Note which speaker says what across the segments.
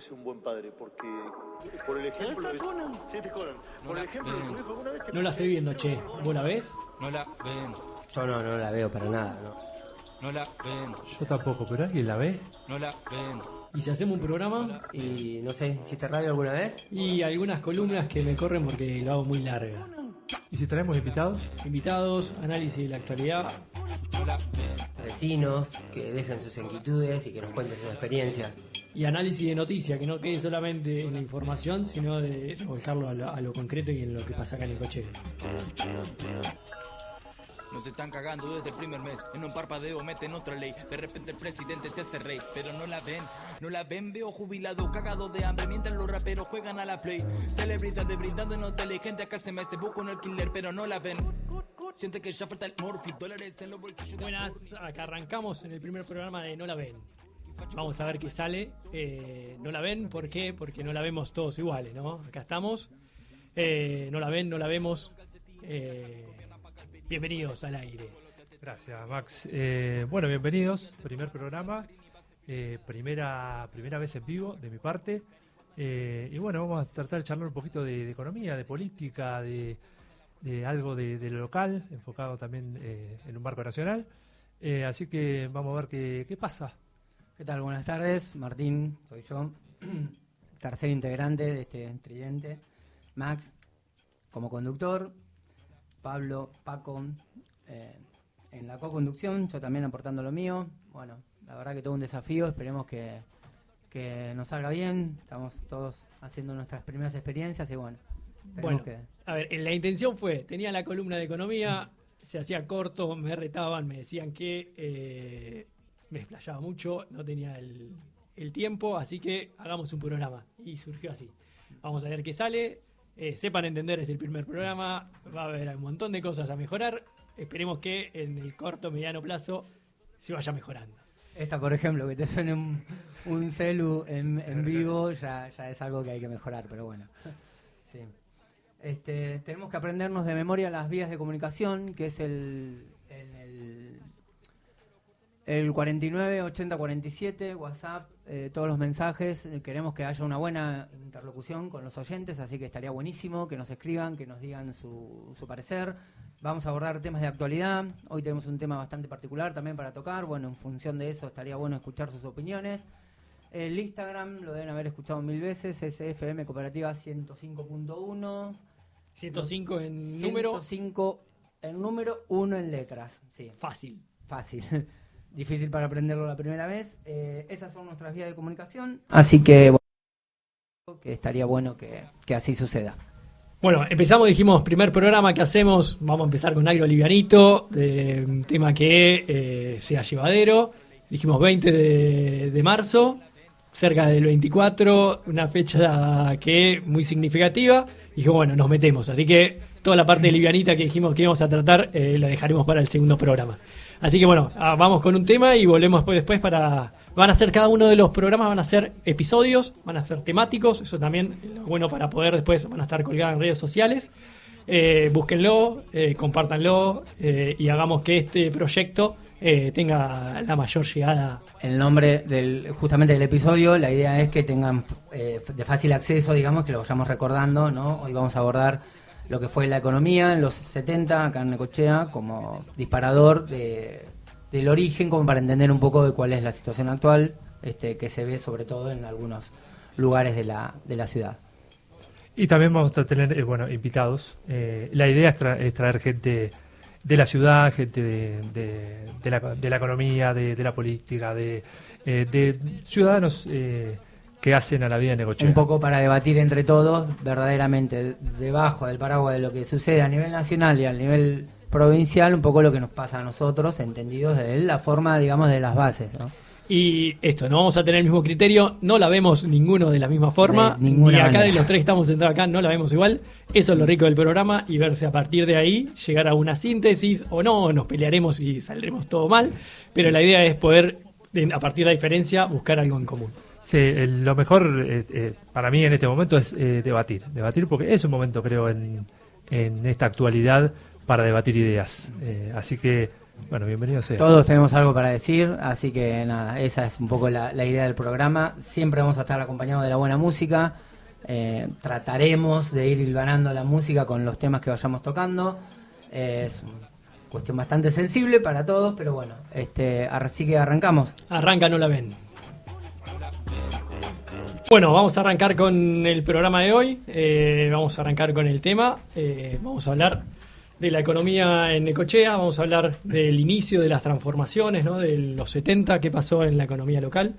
Speaker 1: Es un buen padre, porque por el ejemplo de... Sí, te Conan. Por el ejemplo de tu hijo alguna vez...
Speaker 2: No la estoy viendo, che. ¿Vos la ves?
Speaker 3: No la ven,
Speaker 4: Yo no la veo para nada, ¿no?
Speaker 3: no la ven,
Speaker 5: Yo tampoco, pero ¿alguien la ve?
Speaker 3: no la ven.
Speaker 2: ¿Y si hacemos un programa?
Speaker 4: Y no sé, ¿hiciste radio alguna vez?
Speaker 2: Y algunas columnas que me corren porque lo hago muy larga.
Speaker 5: ¿Y si traemos invitados?
Speaker 2: Invitados, análisis de la actualidad.
Speaker 3: No la ven.
Speaker 4: Vecinos que dejen sus inquietudes y que nos cuenten sus experiencias.
Speaker 2: Y análisis de noticias, que no quede solamente en la información, sino de volcarlo a lo concreto y en lo que pasa acá en el coche.
Speaker 3: Nos están cagando desde el primer mes. En un parpadeo meten otra ley. De repente el presidente se hace rey. Pero no la ven, no la ven. Veo jubilado, cagado de hambre. Mientras los raperos juegan a la play. Celebridades brindando en hoteles. Gente acá se me se busca un alquiler. Pero no la ven. Siente que ya falta el morfi. Dólares en los bolsillos.
Speaker 2: Buenas, acá arrancamos en el primer programa de No la ven. Vamos a ver qué sale. No la ven, ¿por qué? Porque no la vemos todos iguales, ¿no? Acá estamos. No la ven, no la vemos. Bienvenidos al aire.
Speaker 5: Gracias, Max. Bueno, bienvenidos. Primer programa. Primera vez en vivo de mi parte. Y bueno, vamos a tratar de charlar un poquito de economía, de política, de algo de lo local, enfocado también en un marco nacional. Así que vamos a ver qué pasa.
Speaker 4: ¿Qué tal? Buenas tardes, Martín, soy yo, tercer integrante de este tridente. Max, como conductor, Pablo, Paco, en la co-conducción, yo también aportando lo mío. Bueno, la verdad que todo un desafío, esperemos que nos salga bien, estamos todos haciendo nuestras primeras experiencias y bueno.
Speaker 2: Bueno, a ver, la intención fue, tenía la columna de economía, se hacía corto, me retaban, me decían que me explayaba mucho, no tenía el tiempo, así que hagamos un programa. Y surgió así. Vamos a ver qué sale. Sepan entender, es el primer programa, va a haber un montón de cosas a mejorar. Esperemos que en el corto, mediano plazo se vaya mejorando.
Speaker 4: Esta, por ejemplo, que te suene un celu en vivo, ya es algo que hay que mejorar, pero bueno. Sí. Tenemos que aprendernos de memoria las vías de comunicación, que es el 49 80 47, WhatsApp, todos los mensajes. Queremos que haya una buena interlocución con los oyentes, así que estaría buenísimo que nos escriban, que nos digan su parecer. Vamos a abordar temas de actualidad. Hoy tenemos un tema bastante particular también para tocar. Bueno, en función de eso estaría bueno escuchar sus opiniones. El Instagram lo deben haber escuchado 1000 veces, es FM Cooperativa 105.1.
Speaker 2: 105 en número.
Speaker 4: 105 en número, 1 en letras. Sí.
Speaker 2: Fácil.
Speaker 4: Difícil para aprenderlo la primera vez. Esas son nuestras vías de comunicación. Así que, bueno, que estaría bueno que así suceda.
Speaker 2: Bueno, empezamos, dijimos, primer programa que hacemos, vamos a empezar con algo livianito, un tema que sea llevadero. Dijimos 20 de marzo, cerca del 24, una fecha que muy significativa. Dije, bueno, nos metemos. Así que toda la parte livianita que dijimos que íbamos a tratar, la dejaremos para el segundo programa. Así que bueno, vamos con un tema y volvemos después para... Van a ser cada uno de los programas, van a ser episodios, van a ser temáticos, eso también es bueno para poder después, van a estar colgados en redes sociales. Búsquenlo, compártanlo y hagamos que este proyecto tenga la mayor llegada.
Speaker 4: El nombre justamente del episodio, la idea es que tengan de fácil acceso, digamos, que lo vayamos recordando, ¿no? Hoy vamos a abordar lo que fue la economía en los 70 acá en Necochea como disparador del origen, como para entender un poco de cuál es la situación actual, que se ve sobre todo en algunos lugares de la ciudad.
Speaker 5: Y también vamos a tener invitados. La idea es traer gente de la ciudad, gente de la economía, de la política, de ciudadanos que hacen a la vida de Necochea.
Speaker 4: Un poco para debatir entre todos, verdaderamente, debajo del paraguas de lo que sucede a nivel nacional y a nivel provincial, un poco lo que nos pasa a nosotros, entendidos de la forma, digamos, de las bases, ¿no?
Speaker 2: Y esto, no vamos a tener el mismo criterio, no la vemos ninguno de la misma forma,
Speaker 4: de ninguna
Speaker 2: y acá
Speaker 4: manera.
Speaker 2: de los tres que estamos sentados acá no la vemos igual. Eso es lo rico del programa y verse a partir de ahí, llegar a una síntesis o no, nos pelearemos y saldremos todo mal, pero la idea es poder, a partir de la diferencia, buscar algo en común.
Speaker 5: Sí, lo mejor para mí en este momento es debatir porque es un momento, creo, en esta actualidad para debatir ideas. Así que Bueno, bienvenido sea.
Speaker 4: Todos tenemos algo para decir, así que nada, esa es un poco la idea del programa. Siempre vamos a estar acompañados de la buena música. Trataremos de ir hilvanando la música con los temas que vayamos tocando. Es una cuestión bastante sensible para todos, pero bueno, así que arrancamos.
Speaker 2: Arranca, no la ven. Bueno, vamos a arrancar con el programa de hoy. Vamos a arrancar con el tema. Vamos a hablar de la economía en Necochea. Vamos a hablar del inicio de las transformaciones, ¿no? De los 70, qué pasó en la economía local,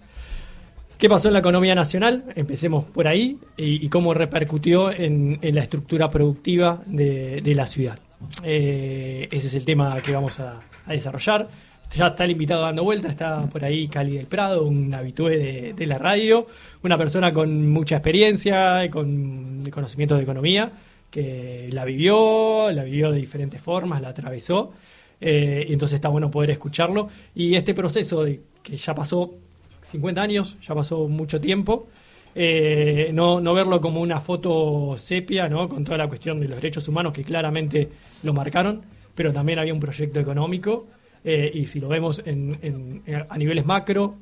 Speaker 2: qué pasó en la economía nacional. Empecemos por ahí y cómo repercutió en la estructura productiva de la ciudad. Ese es el tema que vamos a desarrollar. Ya está el invitado dando vuelta, está por ahí Cali del Prado, un habitué de la radio, una persona con mucha experiencia y con conocimiento de economía, que la vivió de diferentes formas, la atravesó, y entonces está bueno poder escucharlo. Y este proceso que ya pasó 50 años, ya pasó mucho tiempo, no verlo como una foto sepia, ¿no? Con toda la cuestión de los derechos humanos que claramente lo marcaron, pero también había un proyecto económico. Y si lo vemos a niveles macro,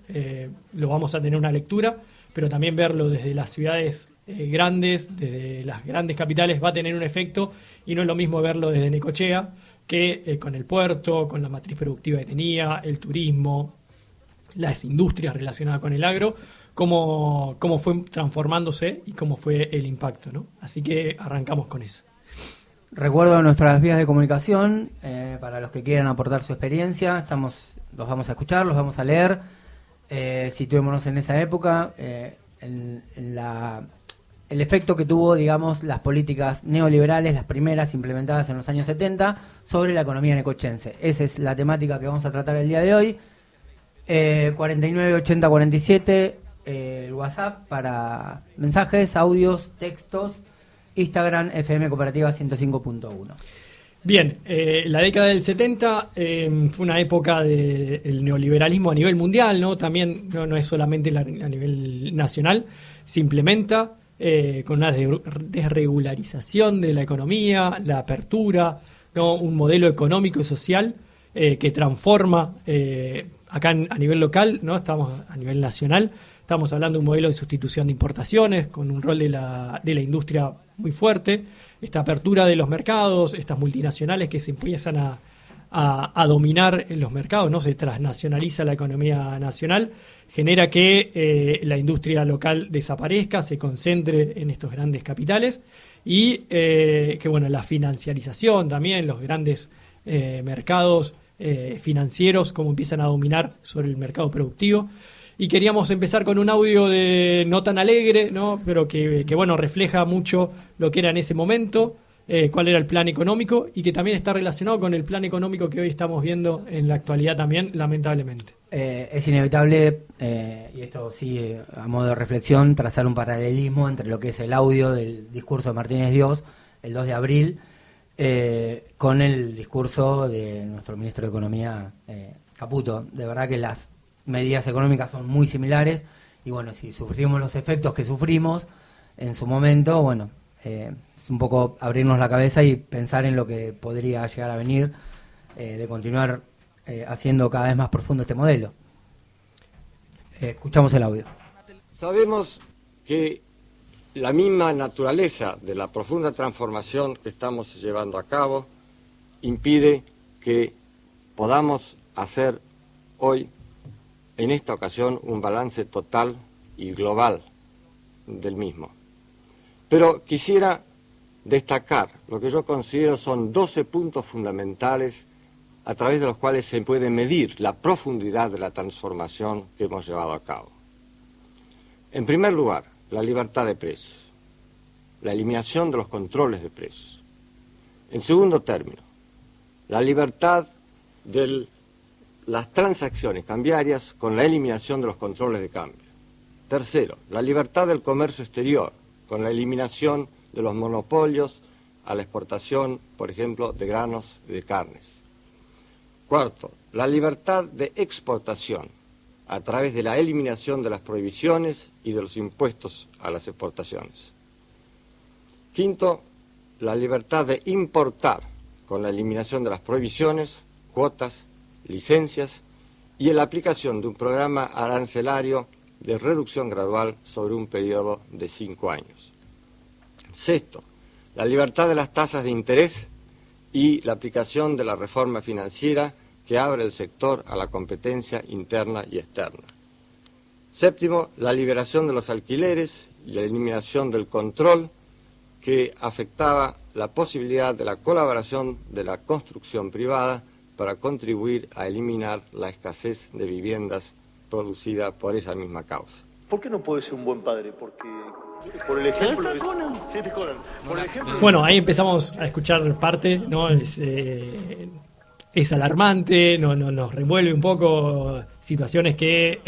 Speaker 2: lo vamos a tener una lectura, pero también verlo desde las ciudades grandes, desde las grandes capitales, va a tener un efecto, y no es lo mismo verlo desde Necochea que con el puerto, con la matriz productiva que tenía, el turismo, las industrias relacionadas con el agro, cómo fue transformándose y cómo fue el impacto, ¿no? Así que arrancamos con eso.
Speaker 4: Recuerdo nuestras vías de comunicación, para los que quieran aportar su experiencia, los vamos a escuchar, los vamos a leer, situémonos en esa época, el efecto que tuvo, digamos, las políticas neoliberales, las primeras implementadas en los años 70, sobre la economía necochense. Esa es la temática que vamos a tratar el día de hoy. 49 80 47, el WhatsApp para mensajes, audios, textos. Instagram, FM Cooperativa 105.1.
Speaker 2: Bien, la década del 70 fue una época del neoliberalismo a nivel mundial, ¿no? También no es solamente a nivel nacional, se implementa con una desregularización de la economía, la apertura, ¿no? Un modelo económico y social que transforma acá a nivel local, ¿no? Estamos a nivel nacional. Estamos hablando de un modelo de sustitución de importaciones con un rol de la industria muy fuerte, esta apertura de los mercados, estas multinacionales que se empiezan a dominar en los mercados, ¿no? Se transnacionaliza la economía nacional, genera que la industria local desaparezca, se concentre en estos grandes capitales y que bueno, la financiarización también, los grandes mercados financieros, como empiezan a dominar sobre el mercado productivo. Y queríamos empezar con un audio no tan alegre, ¿no? Pero que bueno, refleja mucho lo que era en ese momento, cuál era el plan económico, y que también está relacionado con el plan económico que hoy estamos viendo en la actualidad también, lamentablemente.
Speaker 4: Es inevitable, y esto sí, a modo de reflexión, trazar un paralelismo entre lo que es el audio del discurso de Martínez Dios, el 2 de abril, con el discurso de nuestro ministro de Economía, Caputo. De verdad que las medidas económicas son muy similares, y bueno, si sufrimos los efectos que sufrimos en su momento, bueno, es un poco abrirnos la cabeza y pensar en lo que podría llegar a venir, de continuar haciendo cada vez más profundo este modelo. Escuchamos el audio.
Speaker 6: Sabemos que la misma naturaleza de la profunda transformación que estamos llevando a cabo impide que podamos hacer hoy, en esta ocasión, un balance total y global del mismo. Pero quisiera destacar lo que yo considero son 12 puntos fundamentales a través de los cuales se puede medir la profundidad de la transformación que hemos llevado a cabo. En primer lugar, la libertad de precios, la eliminación de los controles de precios. En segundo término, la libertad de las transacciones cambiarias con la eliminación de los controles de cambio. Tercero, la libertad del comercio exterior, con la eliminación de los monopolios a la exportación, por ejemplo, de granos y de carnes. Cuarto, la libertad de exportación, a través de la eliminación de las prohibiciones y de los impuestos a las exportaciones. Quinto, la libertad de importar, con la eliminación de las prohibiciones, cuotas licencias y en la aplicación de un programa arancelario de reducción gradual sobre un periodo de 5 años. Sexto, la libertad de las tasas de interés y la aplicación de la reforma financiera que abre el sector a la competencia interna y externa. Séptimo, la liberación de los alquileres y la eliminación del control que afectaba la posibilidad de la colaboración de la construcción privada para contribuir a eliminar la escasez de viviendas producida por esa misma causa.
Speaker 1: ¿Por qué no puede ser un buen padre? Porque por el ejemplo... Por el ejemplo...
Speaker 2: Bueno, ahí empezamos a escuchar parte, ¿no? Es alarmante, nos revuelve un poco situaciones que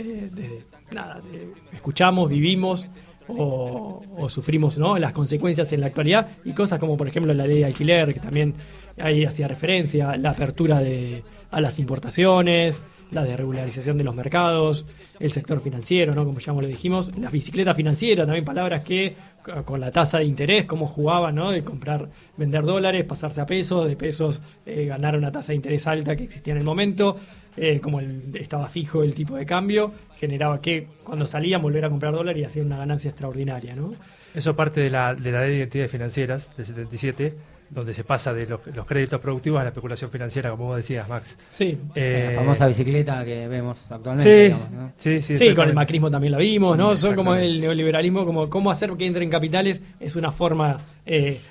Speaker 2: escuchamos, vivimos o sufrimos, ¿no? Las consecuencias en la actualidad, y cosas como por ejemplo la ley de alquiler, que también ahí hacía referencia, la apertura a las importaciones, la desregularización de los mercados, el sector financiero, ¿no? Como ya lo dijimos, la bicicleta financiera, también palabras que con la tasa de interés, cómo jugaban, ¿no? De comprar, vender dólares, pasarse a pesos, de pesos ganar una tasa de interés alta que existía en el momento, como estaba fijo el tipo de cambio, generaba que cuando salían volver a comprar dólares y hacían una ganancia extraordinaria, ¿no?
Speaker 5: Eso parte de la ley de identidades financieras del 77, donde se pasa de los créditos productivos a la especulación financiera, como vos decías, Max.
Speaker 2: Sí.
Speaker 4: La famosa bicicleta que vemos actualmente, digamos, ¿no?
Speaker 2: Sí, con el macrismo también la vimos, ¿no? Son como el neoliberalismo, como cómo hacer que entren capitales, es una forma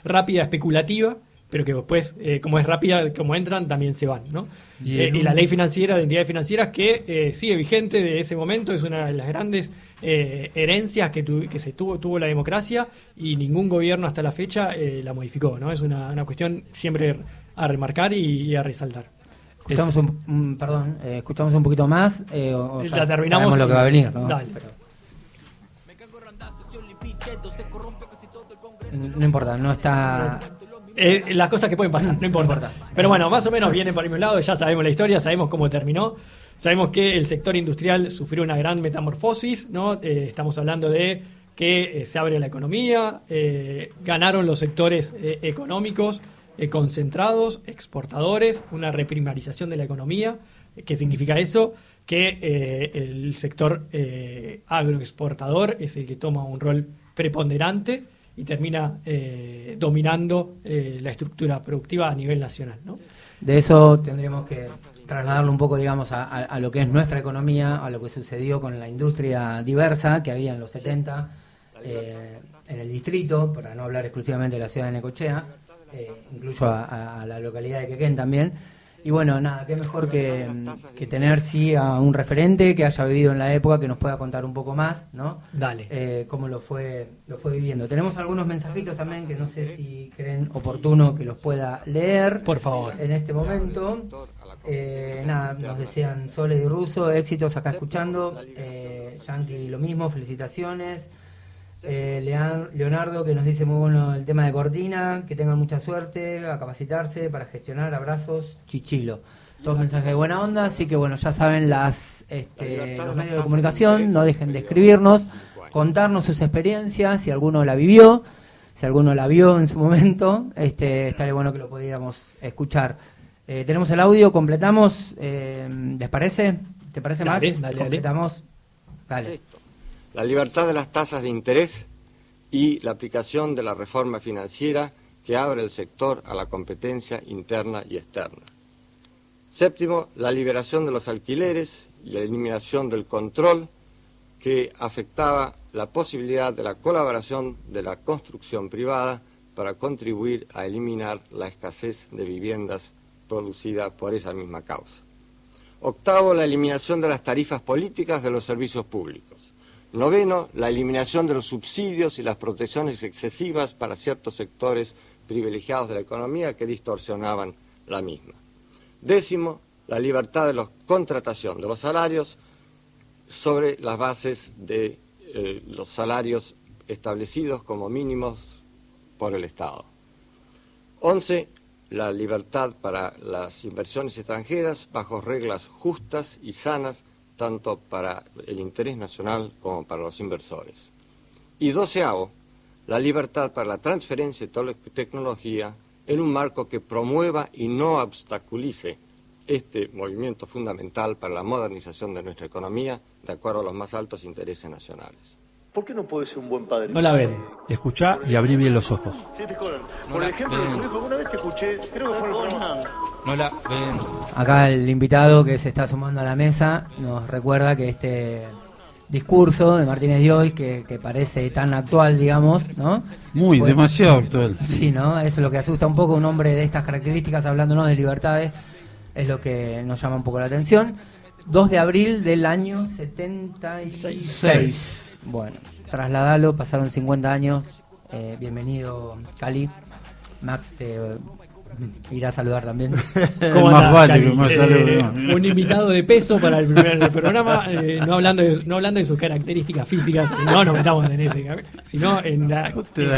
Speaker 2: rápida, especulativa, pero que después, como es rápida, como entran, también se van, ¿no? Y la ley financiera de entidades financieras que sigue vigente de ese momento, es una de las grandes herencias que tuvo la democracia, y ningún gobierno hasta la fecha la modificó, ¿no? Es una cuestión siempre a remarcar y a resaltar.
Speaker 4: Escuchamos escuchamos un poquito más, o ya
Speaker 2: la terminamos,
Speaker 4: sabemos lo que va a venir, ¿no?
Speaker 2: Dale.
Speaker 4: No importa, no está...
Speaker 2: Las cosas que pueden pasar, no importa. Pero bueno, más o menos viene por el mismo lado, ya sabemos la historia, sabemos cómo terminó, sabemos que el sector industrial sufrió una gran metamorfosis, ¿no? Estamos hablando de que se abre la economía, ganaron los sectores económicos concentrados, exportadores, una reprimarización de la economía. ¿Qué significa eso? Que el sector agroexportador es el que toma un rol preponderante y termina dominando la estructura productiva a nivel nacional, ¿no?
Speaker 4: De eso tendremos que trasladarlo un poco, digamos, a lo que es nuestra economía, a lo que sucedió con la industria diversa que había en los 70 en el distrito, para no hablar exclusivamente de la ciudad de Necochea, incluso a la localidad de Quequén también. Y bueno, nada, qué mejor que tener sí a un referente que haya vivido en la época, que nos pueda contar un poco más, ¿no?
Speaker 2: Dale.
Speaker 4: Cómo lo fue viviendo. Tenemos algunos mensajitos también que no sé si creen oportuno que los pueda leer.
Speaker 2: Por favor.
Speaker 4: En este momento. Nada, nos decían Sole y Russo, éxitos acá escuchando. Yankee lo mismo, felicitaciones. Leonardo, que nos dice muy bueno el tema de Cortina, que tengan mucha suerte, a capacitarse para gestionar, abrazos, Chichilo. Todos mensajes de buena onda, así que bueno, ya saben los medios de comunicación, no dejen de escribirnos, contarnos sus experiencias, si alguno la vivió, si alguno la vio en su momento, estaría bueno que lo pudiéramos escuchar. Tenemos el audio, completamos, ¿les parece? ¿Te parece, Max?
Speaker 2: Dale.
Speaker 4: Completamos. Dale.
Speaker 6: La libertad de las tasas de interés y la aplicación de la reforma financiera que abre el sector a la competencia interna y externa. Séptimo, la liberación de los alquileres y la eliminación del control que afectaba la posibilidad de la colaboración de la construcción privada para contribuir a eliminar la escasez de viviendas producida por esa misma causa. Octavo, la eliminación de las tarifas políticas de los servicios públicos. Noveno, la eliminación de los subsidios y las protecciones excesivas para ciertos sectores privilegiados de la economía que distorsionaban la misma. Décimo, la libertad de la contratación de los salarios sobre las bases de los salarios establecidos como mínimos por el Estado. 11, la libertad para las inversiones extranjeras bajo reglas justas y sanas, tanto para el interés nacional como para los inversores. Y 12avo, la libertad para la transferencia de tecnología en un marco que promueva y no obstaculice este movimiento fundamental para la modernización de nuestra economía de acuerdo a los más altos intereses nacionales.
Speaker 1: ¿Por qué no puede ser un buen padre?
Speaker 2: No la ven.
Speaker 5: Escuchá y abrí bien los ojos.
Speaker 1: Sí, te colan.
Speaker 3: No
Speaker 1: Por
Speaker 3: la
Speaker 1: ejemplo,
Speaker 3: ven.
Speaker 1: tu hijo, alguna vez te escuché, creo que fue en el programa.
Speaker 3: No la ven.
Speaker 4: Acá el invitado que se está sumando a la mesa nos recuerda que este discurso de Martínez de hoy, que parece tan actual, digamos, ¿no?
Speaker 7: Muy,
Speaker 4: Fue-
Speaker 7: demasiado actual.
Speaker 4: Sí, ¿no? Eso es lo que asusta un poco un hombre de estas características, hablándonos de libertades, es lo que nos llama un poco la atención. 2 de abril del año 76. Bueno, trasladalo, pasaron 50 años. Bienvenido, Cali. Max te irá a saludar también.
Speaker 2: ¿Cómo
Speaker 7: Más
Speaker 2: andás,
Speaker 7: vale
Speaker 2: Cali?
Speaker 7: que más saludo.
Speaker 2: Un invitado de peso para el primer programa, no hablando de sus características físicas, no nos metamos en ese, sino en
Speaker 7: Vos te
Speaker 2: el
Speaker 7: das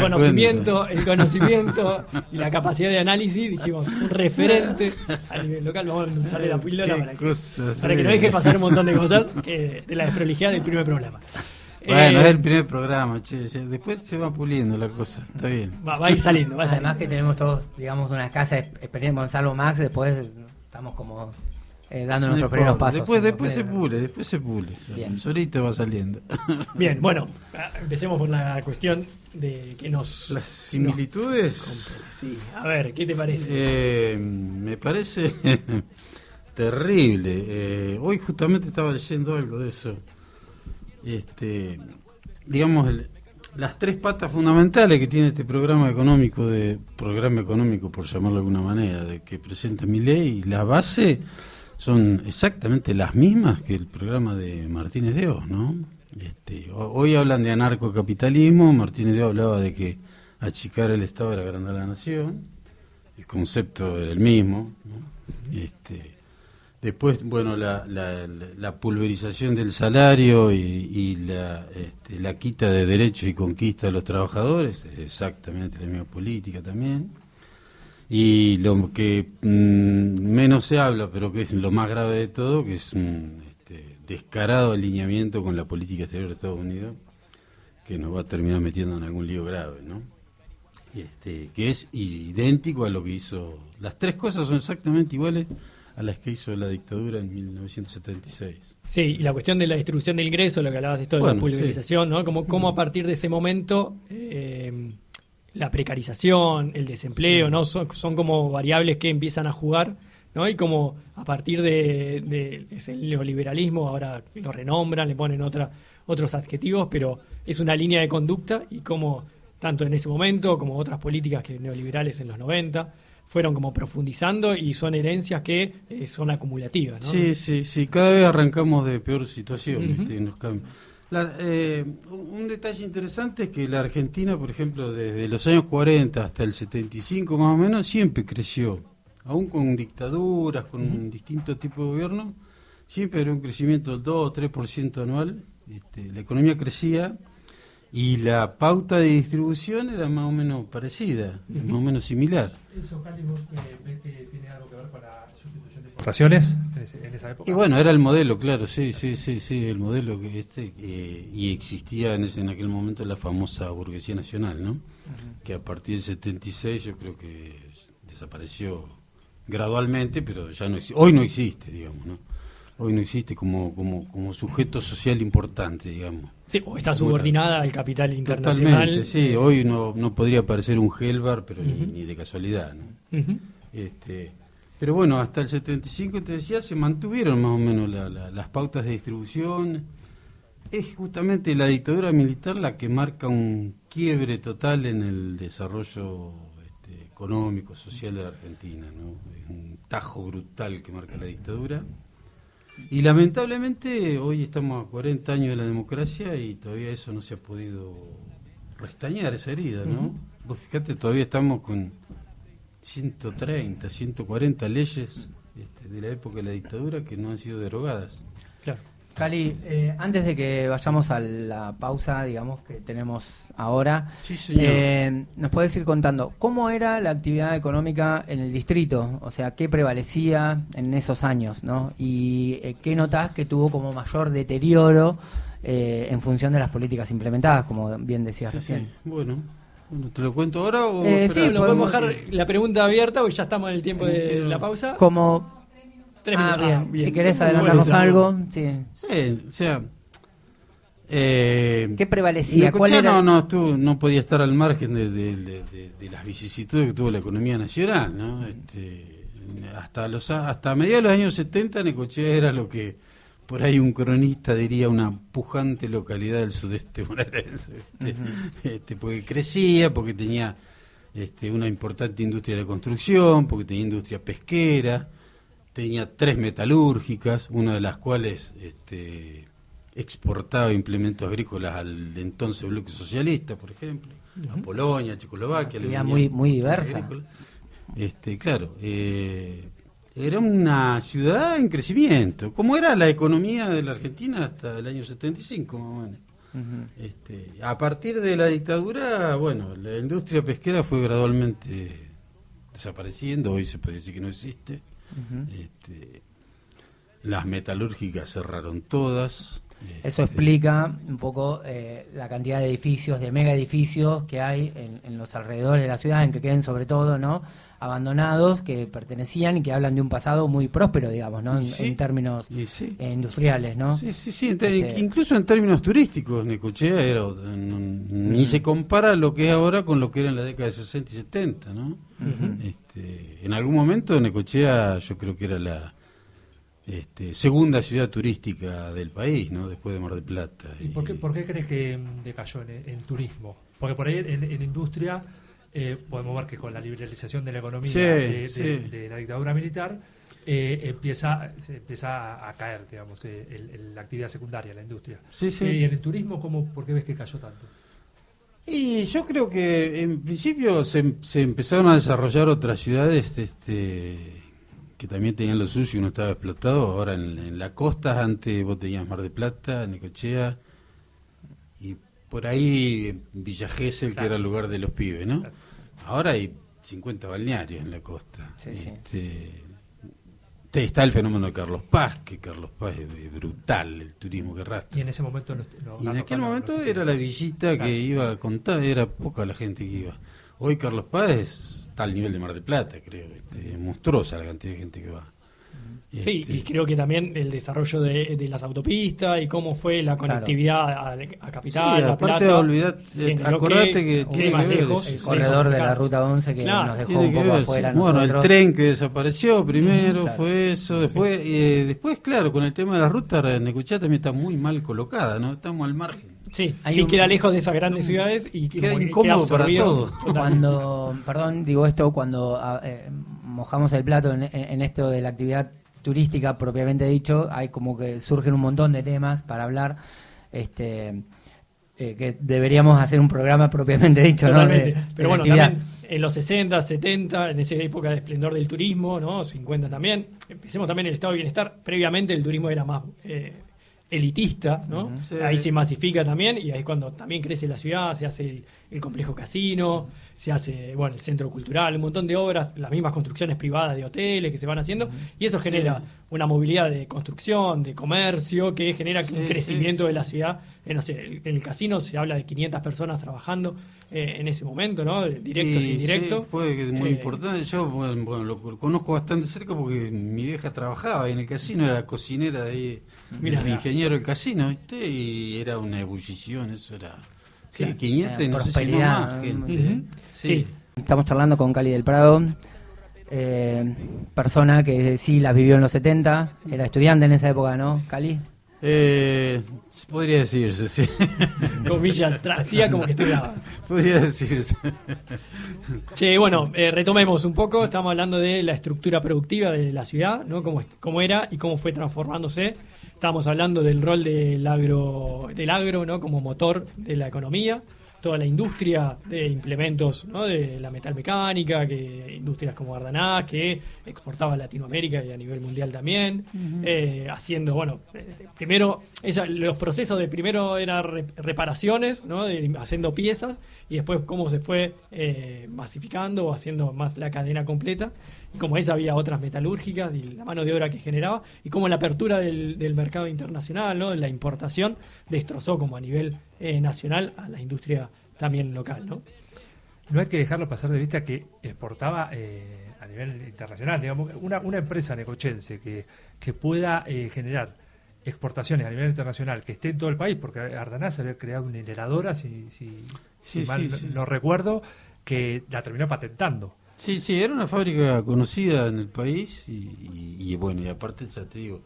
Speaker 2: conocimiento y la capacidad de análisis. Dijimos, un referente a nivel local. Vamos a usarle la píldora
Speaker 7: Qué
Speaker 2: para
Speaker 7: cosas,
Speaker 2: que no deje pasar un montón de cosas de la desprolijidad del primer programa.
Speaker 7: Bueno, es el primer programa, che. Después se va puliendo la cosa, está bien.
Speaker 2: Va a ir saliendo, va a salir.
Speaker 4: Además que tenemos todos, digamos, una casa de experiencia, salvo Max, después estamos como dando
Speaker 7: No
Speaker 4: nuestros primeros
Speaker 7: importa,
Speaker 4: pasos.
Speaker 7: después se pule.
Speaker 4: Bien.
Speaker 7: Solito va saliendo.
Speaker 2: Bien, bueno, empecemos por la cuestión de que nos...
Speaker 7: Las similitudes,
Speaker 2: Sí, a ver, ¿qué te parece?
Speaker 7: me parece terrible. Hoy justamente estaba leyendo algo de eso. Digamos, las 3 patas fundamentales que tiene este programa económico, por llamarlo de alguna manera, de que presenta Milei, la base son exactamente las mismas que el programa de Martínez de Oz, ¿no? Hoy hablan de anarcocapitalismo. Martínez de Oz hablaba de que achicar el Estado era agrandar la nación. El concepto era el mismo, ¿no? Después, bueno, la pulverización del salario y la quita de derechos y conquista de los trabajadores, exactamente la misma política también. Y lo que menos se habla, pero que es lo más grave de todo, que es un descarado alineamiento con la política exterior de Estados Unidos, que nos va a terminar metiendo en algún lío grave, ¿no? Que es idéntico a lo que hizo. Las 3 cosas son exactamente iguales a las que hizo la dictadura en 1976.
Speaker 2: Sí, y la cuestión de la distribución del ingreso, lo que hablabas de esto de la pulverización, ¿no? Como a partir de ese momento la precarización, el desempleo, ¿no? Son como variables que empiezan a jugar, ¿no? Y como a partir de el neoliberalismo, ahora lo renombran, le ponen otros adjetivos, pero es una línea de conducta, y como tanto en ese momento como otras políticas que neoliberales en los 90 fueron como profundizando, y son herencias que son acumulativas, ¿no?
Speaker 7: Sí, cada vez arrancamos de peor situación.
Speaker 2: Uh-huh.
Speaker 7: Nos cambia. Un detalle interesante es que la Argentina, por ejemplo, desde los años 40 hasta el 75 más o menos, siempre creció, aún con dictaduras, con distintos tipos de gobierno, siempre era un crecimiento del 2-3% anual. La economía crecía y la pauta de distribución era más o menos parecida, más o menos similar.
Speaker 5: ¿Eso, Cali, vos ves que tiene algo que ver con la sustitución de exportaciones en esa época?
Speaker 7: Y bueno, era el modelo, claro, sí, el modelo que y existía en aquel momento la famosa burguesía nacional, ¿no? Que a partir del 76 yo creo que desapareció gradualmente, pero ya no existe. Hoy no existe, digamos, ¿no? Hoy no existe como sujeto social importante, digamos.
Speaker 2: Sí, o está subordinada al capital internacional.
Speaker 7: Totalmente, sí. Hoy no podría parecer un Helvar, pero ni de casualidad, ¿no?
Speaker 2: Uh-huh.
Speaker 7: Pero bueno, hasta el 75, te decía, se mantuvieron más o menos las pautas de distribución. Es justamente la dictadura militar la que marca un quiebre total en el desarrollo económico, social de la Argentina, ¿no? Es un tajo brutal que marca la dictadura. Y lamentablemente hoy estamos a 40 años de la democracia y todavía eso no se ha podido restañar, esa herida, ¿no? Uh-huh. Vos fíjate, todavía estamos con 130, 140 leyes de la época de la dictadura que no han sido derogadas.
Speaker 2: Claro.
Speaker 4: Cali, antes de que vayamos a la pausa, digamos, que tenemos ahora,
Speaker 7: sí, señor.
Speaker 4: ¿Nos podés ir contando cómo era la actividad económica en el distrito? O sea, ¿qué prevalecía en esos años, ¿no? Y ¿qué notás que tuvo como mayor deterioro en función de las políticas implementadas, como bien decías recién?
Speaker 7: Sí. Bueno, ¿te lo cuento ahora o...?
Speaker 2: Sí, lo podemos dejar la pregunta abierta, porque ya estamos en el tiempo de la pausa. 3
Speaker 4: Ah,
Speaker 2: minutos.
Speaker 4: bien. Si querés
Speaker 2: Muy
Speaker 4: adelantarnos
Speaker 2: bueno.
Speaker 4: algo, sí.
Speaker 7: Sí, o sea...
Speaker 4: ¿Qué prevalecía? ¿Cuál
Speaker 7: Necochea
Speaker 4: era?
Speaker 7: no podía estar al margen de las vicisitudes que tuvo la economía nacional, ¿no? Hasta mediados de los años 70 Necochea era lo que por ahí un cronista diría una pujante localidad del sudeste bonaerense, porque crecía, porque tenía una importante industria de la construcción, porque tenía industria pesquera, tenía 3 metalúrgicas, una de las cuales exportaba implementos agrícolas al entonces bloque socialista, por ejemplo, a Polonia, a Checoslovaquia.
Speaker 4: Actividad
Speaker 7: Alemania,
Speaker 4: muy diversa.
Speaker 7: agrícola. Claro, era una ciudad en crecimiento, como era la economía de la Argentina hasta el año 75, más o menos. A partir de la dictadura, bueno, la industria pesquera fue gradualmente desapareciendo, hoy se puede decir que no existe. Las metalúrgicas cerraron todas.
Speaker 4: Eso explica un poco la cantidad de edificios, de mega edificios que hay en los alrededores de la ciudad, en que queden sobre todo, ¿no?, abandonados, que pertenecían y que hablan de un pasado muy próspero, digamos, ¿no?, en términos industriales, ¿no?
Speaker 7: Sí. Incluso en términos turísticos, Necochea era ni se compara lo que es ahora con lo que era en la década de 60 y 70, ¿no? En algún momento Necochea yo creo que era la segunda ciudad turística del país, ¿no? Después de Mar del Plata.
Speaker 5: ¿Y por qué crees que decayó en turismo? Porque por ahí en industria podemos ver que con la liberalización de la economía de la dictadura militar empieza a caer, digamos, la actividad secundaria, la industria. Y en el turismo, ¿por qué ves que cayó tanto?
Speaker 7: Y yo creo que en principio se empezaron a desarrollar otras ciudades que también tenían lo suyo y uno estaba explotado. Ahora en la costa, antes vos tenías Mar del Plata, Necochea, y por ahí Villa Gesell, que era el lugar de los pibes, ¿no? Claro. Ahora hay 50 balnearios en la costa. Está el fenómeno de Carlos Paz, que Carlos Paz es brutal, el turismo que arrastra.
Speaker 5: Y en ese momento
Speaker 7: en aquel momento era la villita que iba a contar, era poca la gente que iba. Hoy Carlos Paz está al nivel de Mar del Plata, creo. Es monstruosa la cantidad de gente que va.
Speaker 2: Sí, y creo que también el desarrollo de las autopistas y cómo fue la conectividad a Capital, a Plata.
Speaker 7: Acordate que
Speaker 2: tiene más lejos.
Speaker 4: El corredor de la Ruta 11 que nos dejó un poco afuera.
Speaker 7: Bueno, el tren que desapareció primero, fue eso. Después, claro, con el tema de la ruta, Necochea también está muy mal colocada, ¿no? Estamos al margen.
Speaker 2: Sí, queda lejos de esas grandes ciudades y
Speaker 7: queda incómodo para todos.
Speaker 4: Cuando mojamos el plato en esto de la actividad turística propiamente dicho, hay como que surgen un montón de temas para hablar, que deberíamos hacer un programa propiamente dicho.
Speaker 2: Totalmente.
Speaker 4: ¿No?
Speaker 2: Pero bueno, también en los 60, 70, en esa época de esplendor del turismo, ¿no? 50 también, empecemos también el estado de bienestar. Previamente el turismo era más elitista, ¿no? Ahí se masifica también y ahí es cuando también crece la ciudad, se hace el complejo casino, se hace el centro cultural, un montón de obras, las mismas construcciones privadas de hoteles que se van haciendo y eso genera una movilidad de construcción, de comercio, que genera un crecimiento de la ciudad. No sé, en el casino se habla de 500 personas trabajando en ese momento, ¿no? Directos e indirectos.
Speaker 7: Sí, fue muy importante. Yo lo conozco bastante cerca porque mi vieja trabajaba ahí en el casino, era cocinera de ahí, era ingeniero del casino, ¿viste? Y era una ebullición, eso era... Sí, 500, no sé si no más gente.
Speaker 4: Sí. Estamos charlando con Cali del Prado, persona que sí las vivió en los 70, era estudiante en esa época, ¿no, Cali?
Speaker 7: Podría decirse, sí.
Speaker 2: Comillas, hacía como que estudiaba.
Speaker 7: Podría decirse.
Speaker 2: Che, bueno, retomemos un poco, estamos hablando de la estructura productiva de la ciudad, ¿no? Cómo era y cómo fue transformándose. Estamos hablando del rol del agro, ¿no? Como motor de la economía, toda la industria de implementos, ¿no? De la metalmecánica, industrias como Ardanaz, que exportaba a Latinoamérica y a nivel mundial también, haciendo, primero, los procesos de primero eran reparaciones, ¿no? Haciendo piezas, y después cómo se fue masificando o haciendo más la cadena completa, y como esa había otras metalúrgicas y la mano de obra que generaba, y como la apertura del mercado internacional, ¿no? La importación destrozó como a nivel nacional a la industria también local, ¿no?
Speaker 5: No hay que dejarlo pasar de vista que exportaba nivel internacional, digamos, una empresa necochense que pueda generar exportaciones a nivel internacional, que esté en todo el país, porque Ardanaz había creado una hileradora, si mal no recuerdo, que la terminó patentando.
Speaker 7: Sí, era una fábrica conocida en el país y bueno, y aparte ya te digo,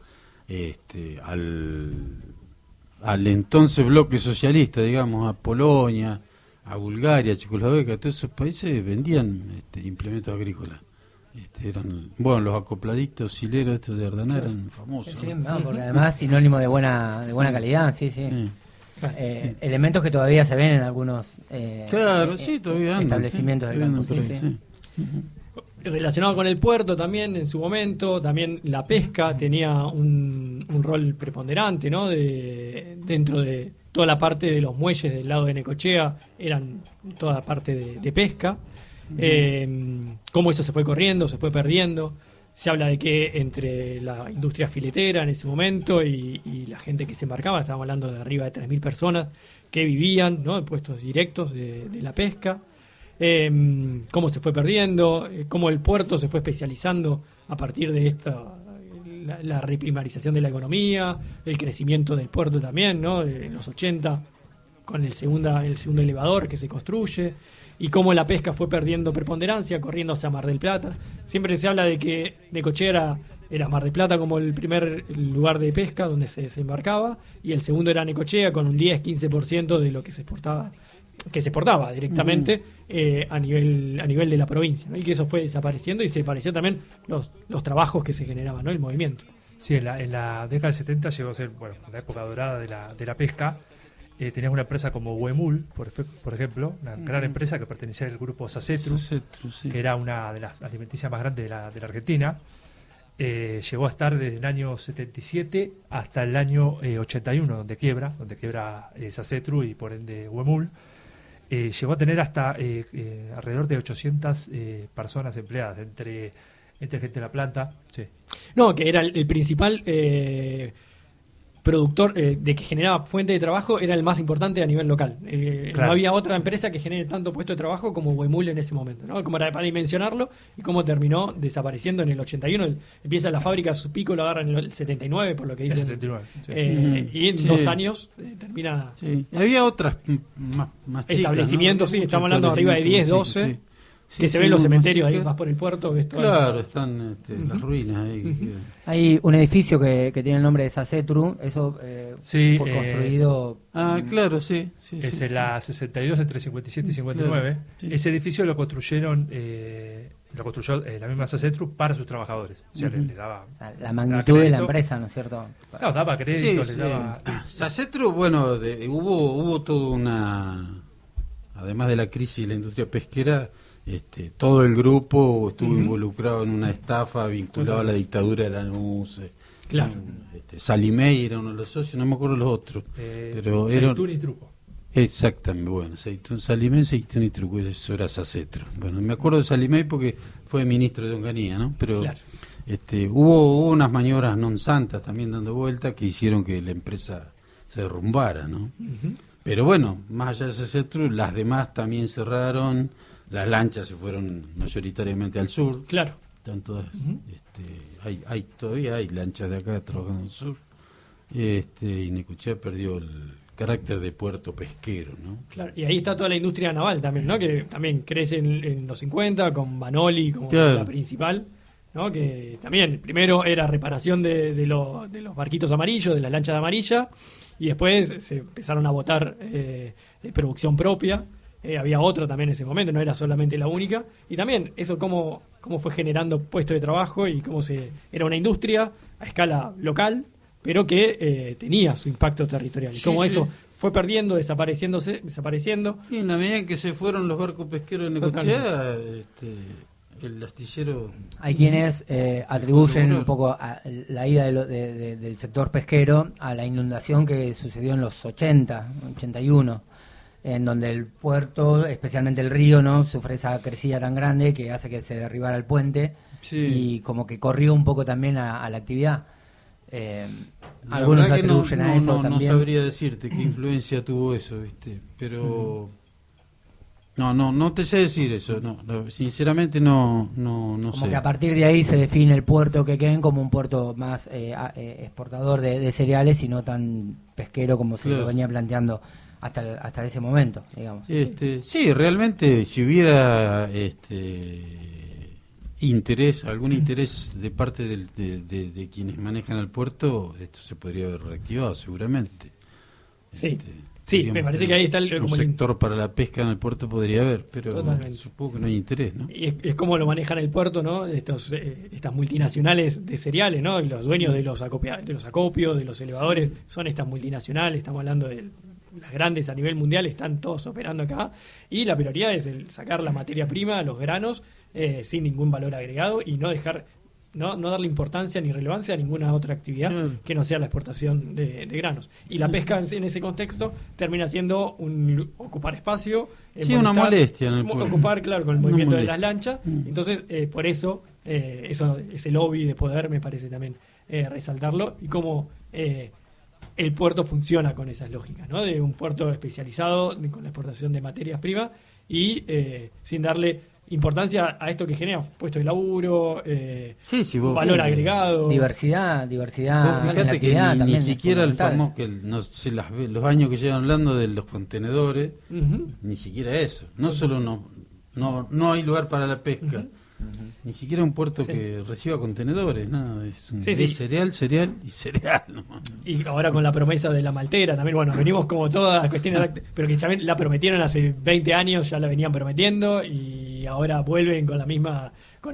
Speaker 7: al entonces bloque socialista, digamos, a Polonia, a Bulgaria, Checoslovaquia, todos esos países vendían implementos agrícolas. Los acopladitos hileros estos de Ardanaz eran famosos.
Speaker 4: Sí, no, porque además sinónimo de buena calidad, sí. Elementos que todavía se ven en algunos
Speaker 7: todavía andan,
Speaker 4: establecimientos del campo.
Speaker 7: Sí.
Speaker 2: Relacionado con el puerto también en su momento, también la pesca tenía un rol preponderante, ¿no? Dentro de toda la parte de los muelles del lado de Necochea, eran toda la parte de pesca. Cómo eso se fue corriendo, se fue perdiendo. Se habla de que entre la industria filetera en ese momento y la gente que se embarcaba, estábamos hablando de arriba de 3.000 personas que vivían, ¿no?, en puestos directos de la pesca. Cómo se fue perdiendo, cómo el puerto se fue especializando a partir de la reprimarización de la economía, el crecimiento del puerto también, ¿no?, en los 80 con el segundo elevador que se construye, y cómo la pesca fue perdiendo preponderancia, corriendo hacia Mar del Plata. Siempre se habla de que Necochea era Mar del Plata como el primer lugar de pesca donde se desembarcaba, y el segundo era Necochea con un 10-15% de lo que se exportaba directamente a nivel de la provincia, ¿no? Y que eso fue desapareciendo y se desapareció también los trabajos que se generaban, ¿no?, el movimiento.
Speaker 5: Sí, en la década del 70 llegó a ser la época dorada de la pesca. Tenías una empresa como Huemul, por ejemplo, una gran empresa que pertenecía al grupo Sacetru, que era una de las alimenticias más grandes de la Argentina. Llegó a estar desde el año 77 hasta el año 81, donde quiebra Sacetru y por ende Huemul. Llegó a tener hasta alrededor de 800 personas empleadas, entre gente de la planta. Sí.
Speaker 2: No, que era el principal productor de que generaba fuente de trabajo, era el más importante a nivel local.
Speaker 5: Claro.
Speaker 2: No había otra empresa que genere tanto puesto de trabajo como Huemul en ese momento, ¿no? Como para dimensionarlo y cómo terminó desapareciendo en el 81. Empieza la fábrica, su pico lo agarra en el 79, por lo que dicen.
Speaker 5: 79, sí.
Speaker 2: Y en 2 años termina.
Speaker 7: Sí. Había otras más chicas,
Speaker 2: establecimientos,
Speaker 7: ¿no?
Speaker 2: sí, estamos hablando arriba de 10, 12. Que se ven los cementerios ahí, vas por el puerto, ves todo.
Speaker 7: Claro, están las ruinas ahí.
Speaker 4: Hay un edificio que tiene el nombre de Sacetru, eso fue construido...
Speaker 7: claro, sí.
Speaker 5: Es en la 62 entre 57 y 59. Claro, sí. Ese edificio lo construyó la misma Sacetru para sus trabajadores. O sea, le daba...
Speaker 4: La magnitud de la empresa, ¿no es cierto?
Speaker 5: No, daba crédito, le daba...
Speaker 7: Sacetru, hubo toda una... Además de la crisis de la industria pesquera... todo el grupo estuvo involucrado en una estafa vinculada a la dictadura de Lanús.
Speaker 2: Claro.
Speaker 7: Salimey era uno de los socios, no me acuerdo los otros. Pero
Speaker 5: Seitún y Truco.
Speaker 7: Exactamente, bueno, Salimey, Seitún y Truco, eso era Sacetru. Bueno, me acuerdo de Salimey porque fue ministro de Onganía, ¿no? Pero
Speaker 2: claro.
Speaker 7: Hubo unas maniobras non santas también dando vuelta que hicieron que la empresa se derrumbara, ¿no? Pero bueno, más allá de Sacetru, las demás también cerraron. Las lanchas se fueron mayoritariamente al sur.
Speaker 2: Claro.
Speaker 7: Están todas, todavía hay lanchas de acá trabajando en el sur. Y Necochea perdió el carácter de puerto pesquero, ¿no?
Speaker 2: Claro. Y ahí está toda la industria naval también, ¿no? Que también crece en los 50 con Banoli como la principal, ¿no? Que también primero era reparación de los barquitos amarillos, de las lanchas de amarilla, y después se empezaron a botar de producción propia. Había otro también en ese momento, no era solamente la única. Y también eso cómo fue generando puestos de trabajo y cómo era una industria a escala local, pero que tenía su impacto territorial. Y cómo eso fue perdiendo, desapareciendo.
Speaker 7: Y en la medida en que se fueron los barcos pesqueros de Necochea, el astillero...
Speaker 4: Hay quienes atribuyen un poco a la ida del sector pesquero a la inundación que sucedió en los 81, en donde el puerto, especialmente el río, ¿no?, sufre esa crecida tan grande que hace que se derribara el puente y como que corrió un poco también a la actividad. Algunos lo atribuyen a eso también.
Speaker 7: No sabría decirte qué influencia tuvo eso, ¿viste? Pero No te sé decir eso, sinceramente no
Speaker 4: Como
Speaker 7: sé.
Speaker 4: que a partir de ahí se define el puerto Quequén como un puerto más exportador de cereales y no tan pesquero como se lo venía planteando hasta ese momento, digamos.
Speaker 7: Sí, realmente si hubiera algún interés de parte de quienes manejan el puerto, esto se podría haber reactivado seguramente.
Speaker 2: Sí. Sí, me parece que ahí está
Speaker 7: un sector para la pesca en el puerto podría haber, pero
Speaker 2: totalmente.
Speaker 7: Supongo que no hay interés, ¿no?
Speaker 2: Y es como lo manejan el puerto, ¿no? Estas multinacionales de cereales, ¿no? Y los dueños de los acopios, de los elevadores, son estas multinacionales. Estamos hablando de las grandes a nivel mundial, están todos operando acá. Y la prioridad es sacar la materia prima, los granos, sin ningún valor agregado y no dejar... No darle importancia ni relevancia a ninguna otra actividad que no sea la exportación de granos. Y la pesca en ese contexto termina siendo ocupar espacio,
Speaker 7: una molestia en el puerto.
Speaker 2: Ocupar, claro, con el movimiento de las lanchas. Entonces, por eso, ese lobby de poder me parece también resaltarlo y cómo el puerto funciona con esas lógicas, ¿no? De un puerto especializado con la exportación de materias primas y sin darle importancia a esto que genera puestos de laburo, valor agregado,
Speaker 4: diversidad
Speaker 7: Vos
Speaker 4: en la
Speaker 7: fíjate que
Speaker 4: actividad
Speaker 7: ni
Speaker 4: también
Speaker 7: siquiera
Speaker 4: es fundamental.
Speaker 7: los años que llevan hablando de los contenedores, ni siquiera eso. No solo no hay lugar para la pesca, ni siquiera un puerto que reciba contenedores, nada, es cereal y cereal. Nomás.
Speaker 2: Y ahora con la promesa de la maltera también, bueno, venimos como todas las cuestiones, pero que ya la prometieron hace 20 años, ya la venían prometiendo y ahora vuelven con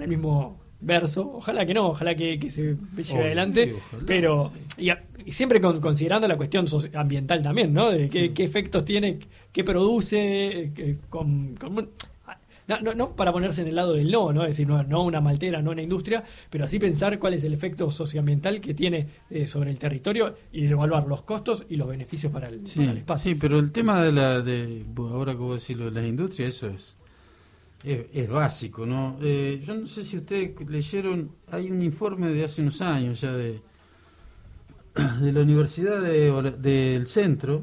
Speaker 2: el mismo verso. Ojalá que no, ojalá que se lleve adelante,
Speaker 7: ojalá,
Speaker 2: pero y siempre considerando la cuestión ambiental también, ¿no? De qué efectos tiene, qué produce, no para ponerse en el lado del no, es decir, no una maltera, no una industria, pero así pensar cuál es el efecto socioambiental que tiene sobre el territorio y evaluar los costos y los beneficios para el espacio.
Speaker 7: Sí, pero el tema ahora que vos decís lo de las industrias, eso es básico, ¿no? Yo no sé si ustedes leyeron, hay un informe de hace unos años ya de la Universidad del Centro,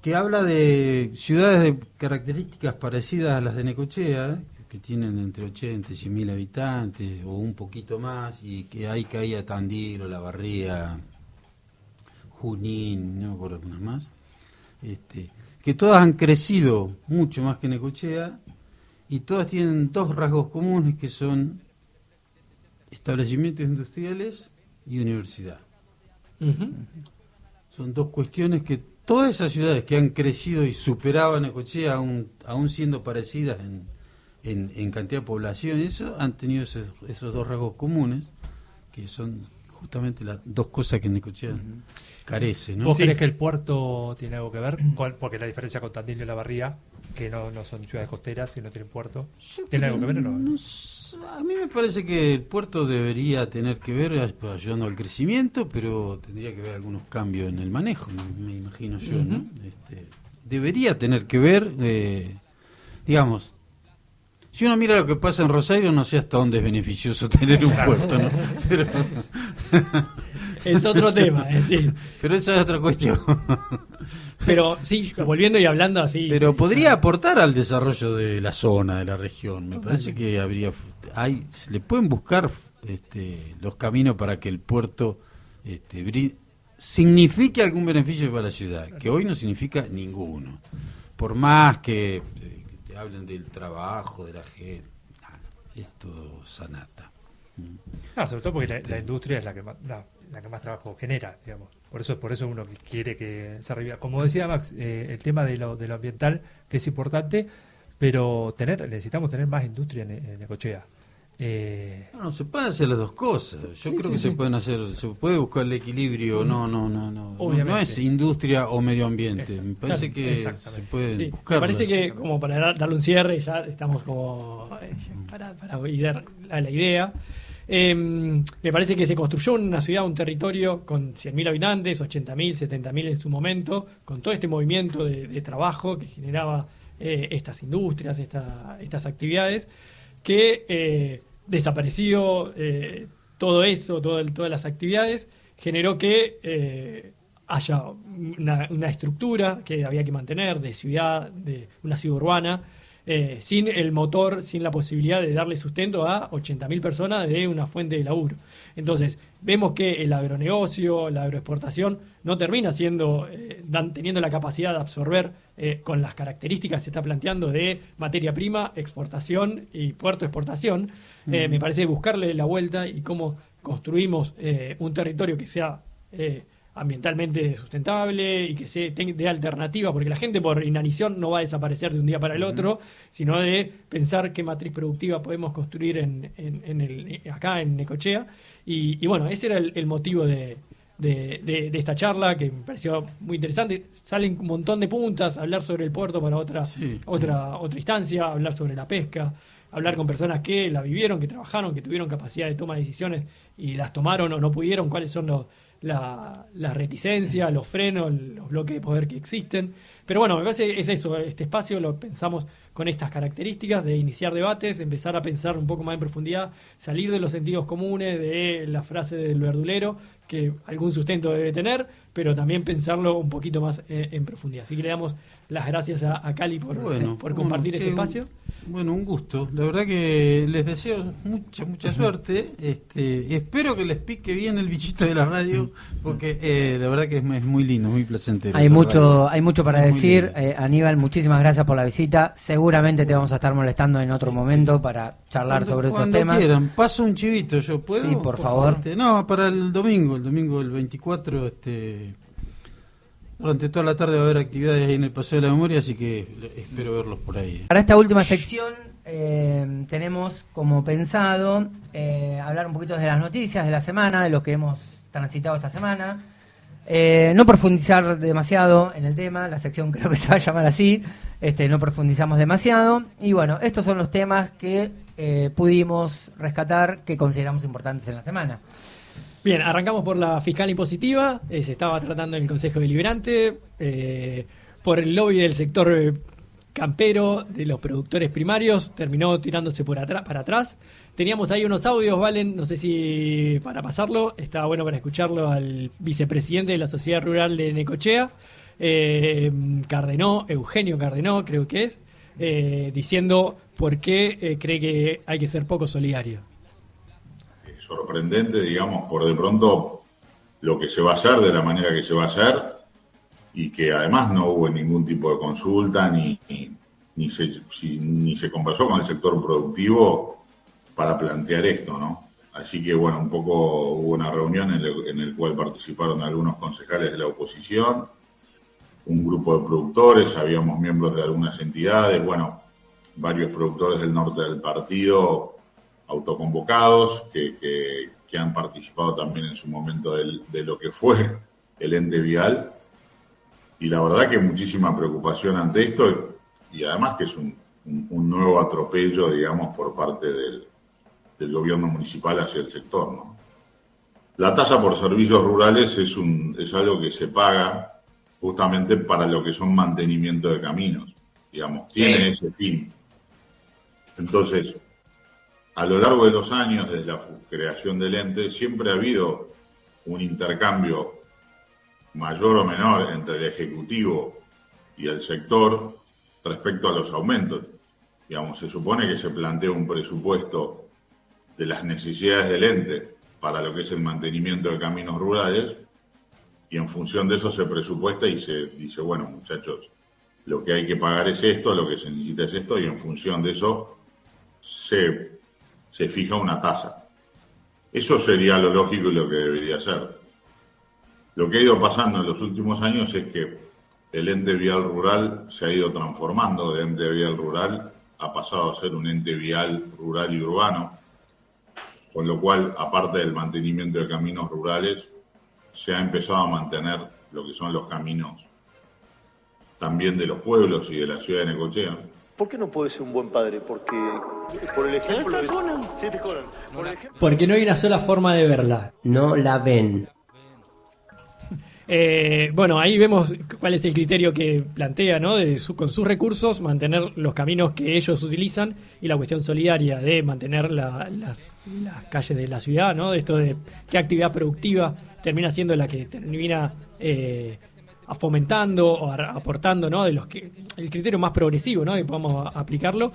Speaker 7: que habla de ciudades de características parecidas a las de Necochea, que tienen entre 80 y 100.000 habitantes, o un poquito más, y que ahí caía Tandil, Olavarría, Junín, no me acuerdo algunas más, que todas han crecido mucho más que Necochea, y todas tienen dos rasgos comunes, que son establecimientos industriales y universidad. Son dos cuestiones que todas esas ciudades que han crecido y superaban a Necochea, aún siendo parecidas en cantidad de población, eso han tenido esos dos rasgos comunes, que son justamente las dos cosas que Necochea carece, ¿no?
Speaker 5: ¿Vos crees que el puerto tiene algo que ver? Porque la diferencia con Tandil y Olavarría, que no son ciudades costeras y no tienen puerto, ¿tiene algo que ver o no?
Speaker 7: A mí me parece que el puerto debería tener que ver ayudando al crecimiento, pero tendría que haber algunos cambios en el manejo, me imagino yo, ¿no? Debería tener que ver, digamos, si uno mira lo que pasa en Rosario, no sé hasta dónde es beneficioso tener un puerto, ¿no? Pero
Speaker 2: es otro tema, es decir.
Speaker 7: Pero esa es otra cuestión.
Speaker 2: Pero sí, volviendo y hablando así.
Speaker 7: Pero podría aportar al desarrollo de la zona, de la región. Me parece que le pueden buscar los caminos para que el puerto signifique algún beneficio para la ciudad, que hoy no significa ninguno. Por más que te hablen del trabajo, de la gente, es todo sanata.
Speaker 5: No, sobre todo porque la industria es la que más trabajo genera, digamos. Por eso uno quiere que se reviva. Como decía Max, el tema de lo ambiental, que es importante, pero necesitamos tener más industria en Necochea.
Speaker 7: No, se pueden hacer las dos cosas. Yo creo que se pueden hacer, se puede buscar el equilibrio. No. No es industria o medio ambiente. Me parece que se puede buscar.
Speaker 2: Me parece que, como para darle un cierre, ya estamos como para dar la idea. Me parece que se construyó una ciudad, un territorio con 100.000 habitantes, 80.000, 70.000 en su momento, con todo este movimiento de trabajo que generaba estas industrias, estas actividades, que desapareció todo eso, todas las actividades, generó que haya una estructura que había que mantener de ciudad, de una ciudad urbana, sin el motor, sin la posibilidad de darle sustento a 80.000 personas de una fuente de laburo. Entonces, vemos que el agronegocio, la agroexportación, no termina siendo, teniendo la capacidad de absorber con las características que se está planteando de materia prima, exportación y puerto exportación. Me parece buscarle la vuelta y cómo construimos un territorio que sea ambientalmente sustentable y que sea de alternativa, porque la gente por inanición no va a desaparecer de un día para el otro, sino de pensar qué matriz productiva podemos construir acá en Necochea. Y bueno, ese era el motivo de esta charla, que me pareció muy interesante. Salen un montón de puntas, hablar sobre el puerto para otra instancia, hablar sobre la pesca, hablar con personas que la vivieron, que trabajaron, que tuvieron capacidad de toma de decisiones y las tomaron o no pudieron, cuáles son las reticencias, los frenos, los bloques de poder que existen. Pero bueno, me parece es eso, este espacio lo pensamos con estas características de iniciar debates, empezar a pensar un poco más en profundidad, salir de los sentidos comunes, de la frase del verdulero, que algún sustento debe tener, pero también pensarlo un poquito más en profundidad. Así que le damos las gracias a Cali por compartir este espacio.
Speaker 7: Bueno, un gusto. La verdad que les deseo mucha suerte. Espero que les pique bien el bichito de la radio, porque la verdad que es muy lindo, muy placentero.
Speaker 4: Hay mucho para decir. Aníbal, muchísimas gracias por la visita. Seguramente te vamos a estar molestando en otro momento para charlar sobre estos temas.
Speaker 7: Cuando quieran. Paso un chivito, ¿yo puedo?
Speaker 4: Sí, por favor.
Speaker 7: No, para el domingo el 24, durante toda la tarde va a haber actividades ahí en el Paseo de la Memoria, así que espero verlos por ahí.
Speaker 4: Para esta última sección tenemos como pensado hablar un poquito de las noticias de la semana, de lo que hemos transitado esta semana. No profundizar demasiado en el tema, la sección creo que se va a llamar así, no profundizamos demasiado. Y bueno, estos son los temas que pudimos rescatar, que consideramos importantes en la semana.
Speaker 2: Bien, arrancamos por la fiscal impositiva. Se estaba tratando en el Consejo Deliberante por el lobby del sector campero, de los productores primarios, terminó tirándose para atrás. Teníamos ahí unos audios, Valen, no sé si para pasarlo, estaba bueno para escucharlo al vicepresidente de la Sociedad Rural de Necochea, Eugenio Cardenó, creo que es, diciendo por qué cree que hay que ser poco solidario.
Speaker 8: Sorprendente, digamos, por de pronto lo que se va a hacer, de la manera que se va a hacer, y que además no hubo ningún tipo de consulta ni se conversó con el sector productivo para plantear esto, ¿no? Así que, bueno, un poco hubo una reunión en el cual participaron algunos concejales de la oposición, un grupo de productores, habíamos miembros de algunas entidades, bueno, varios productores del norte del partido autoconvocados que han participado también en su momento de lo que fue el ente vial, y la verdad que muchísima preocupación ante esto, y además que es un nuevo atropello, digamos, por parte del gobierno municipal hacia el sector, ¿no? La tasa por servicios rurales es algo que se paga justamente para lo que son mantenimiento de caminos, digamos, tiene ese fin. Entonces, a lo largo de los años, desde la creación del ente, siempre ha habido un intercambio mayor o menor entre el Ejecutivo y el sector respecto a los aumentos. Digamos, se supone que se plantea un presupuesto de las necesidades del ente para lo que es el mantenimiento de caminos rurales, y en función de eso se presupuesta y se dice, bueno, muchachos, lo que hay que pagar es esto, lo que se necesita es esto, y en función de eso se fija una tasa. Eso sería lo lógico y lo que debería ser. Lo que ha ido pasando en los últimos años es que el ente vial rural se ha ido transformando de ente vial rural, ha pasado a ser un ente vial rural y urbano, con lo cual, aparte del mantenimiento de caminos rurales, se ha empezado a mantener lo que son los caminos también de los pueblos y de la ciudad de Necochea.
Speaker 1: ¿Por qué no puede ser un buen padre? Porque, por el ejemplo...
Speaker 2: Porque no hay una sola forma de verla.
Speaker 4: No la ven.
Speaker 2: Bueno, ahí vemos cuál es el criterio que plantea, ¿no? Con sus recursos mantener los caminos que ellos utilizan y la cuestión solidaria de mantener las calles de la ciudad, ¿no? De esto de qué actividad productiva termina siendo la que termina fomentando o aportando, ¿no? De los que el criterio más progresivo, ¿no? Que podamos aplicarlo,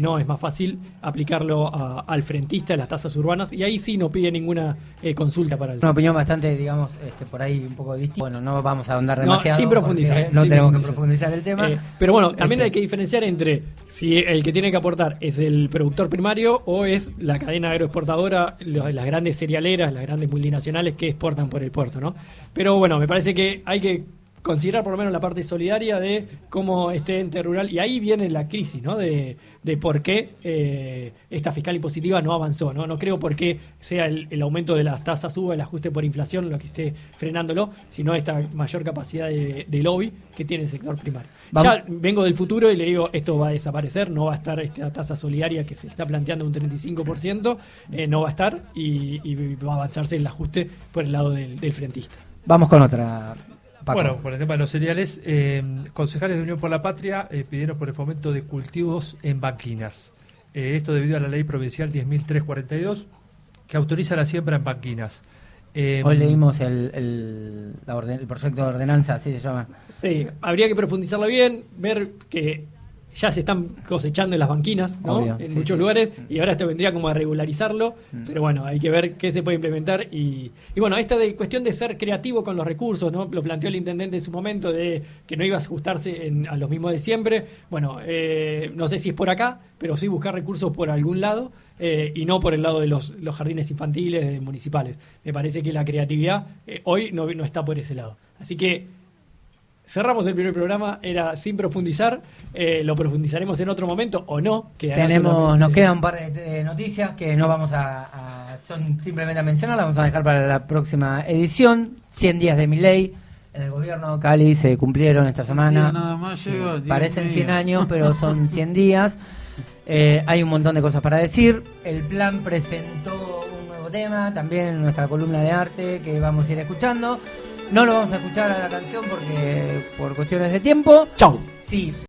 Speaker 2: no es más fácil aplicarlo al frentista de las tasas urbanas, y ahí sí no pide ninguna consulta para el...
Speaker 4: Una opinión bastante, digamos, por ahí un poco distinta. Bueno, no vamos a ahondar demasiado.
Speaker 2: Sin profundizar.
Speaker 4: No
Speaker 2: sin
Speaker 4: tenemos
Speaker 2: profundizar.
Speaker 4: que profundizar el tema.
Speaker 2: Pero bueno, también hay que diferenciar entre si el que tiene que aportar es el productor primario o es la cadena agroexportadora, las grandes cerealeras, las grandes multinacionales que exportan por el puerto, ¿no? Pero bueno, me parece que hay que considerar por lo menos la parte solidaria de cómo este ente rural, y ahí viene la crisis, ¿no? De por qué esta fiscal impositiva no avanzó, ¿no? No creo por qué sea el aumento de las tasas suba, el ajuste por inflación lo que esté frenándolo, sino esta mayor capacidad de lobby que tiene el sector primario. Ya vengo del futuro y le digo, esto va a desaparecer, no va a estar esta tasa solidaria que se está planteando un 35%, no va a estar y va a avanzarse el ajuste por el lado del frentista.
Speaker 4: Vamos con otra... Paco.
Speaker 5: Bueno, por el tema de los cereales, concejales de Unión por la Patria pidieron por el fomento de cultivos en banquinas. Esto debido a la ley provincial 10.342 que autoriza la siembra en banquinas.
Speaker 4: Hoy leímos el proyecto de ordenanza, así se llama.
Speaker 2: Sí, habría que profundizarlo bien, ver que ya se están cosechando en las banquinas, ¿no?
Speaker 4: Obvio,
Speaker 2: en
Speaker 4: sí,
Speaker 2: muchos
Speaker 4: sí.
Speaker 2: lugares, y ahora esto vendría como a regularizarlo, pero bueno, hay que ver qué se puede implementar y bueno, esta cuestión de ser creativo con los recursos, ¿no? Lo planteó el intendente en su momento, de que no iba a ajustarse a los mismos de siempre. Bueno, no sé si es por acá, pero sí buscar recursos por algún lado, y no por el lado de los jardines infantiles municipales. Me parece que la creatividad hoy no está por ese lado. Así que cerramos el primer programa, era sin profundizar, lo profundizaremos en otro momento o no.
Speaker 4: Nos queda un par de noticias que no vamos son simplemente a mencionar, las vamos a dejar para la próxima edición. 100 días de Milei en el gobierno, Cali, se cumplieron esta semana.
Speaker 7: Nada más lleva,
Speaker 4: Parecen 100 años, pero son 100 días. Hay un montón de cosas para decir. El plan presentó un nuevo tema, también en nuestra columna de arte, que vamos a ir escuchando. No lo vamos a escuchar a la canción porque por cuestiones de tiempo.
Speaker 2: Chau.
Speaker 4: Sí.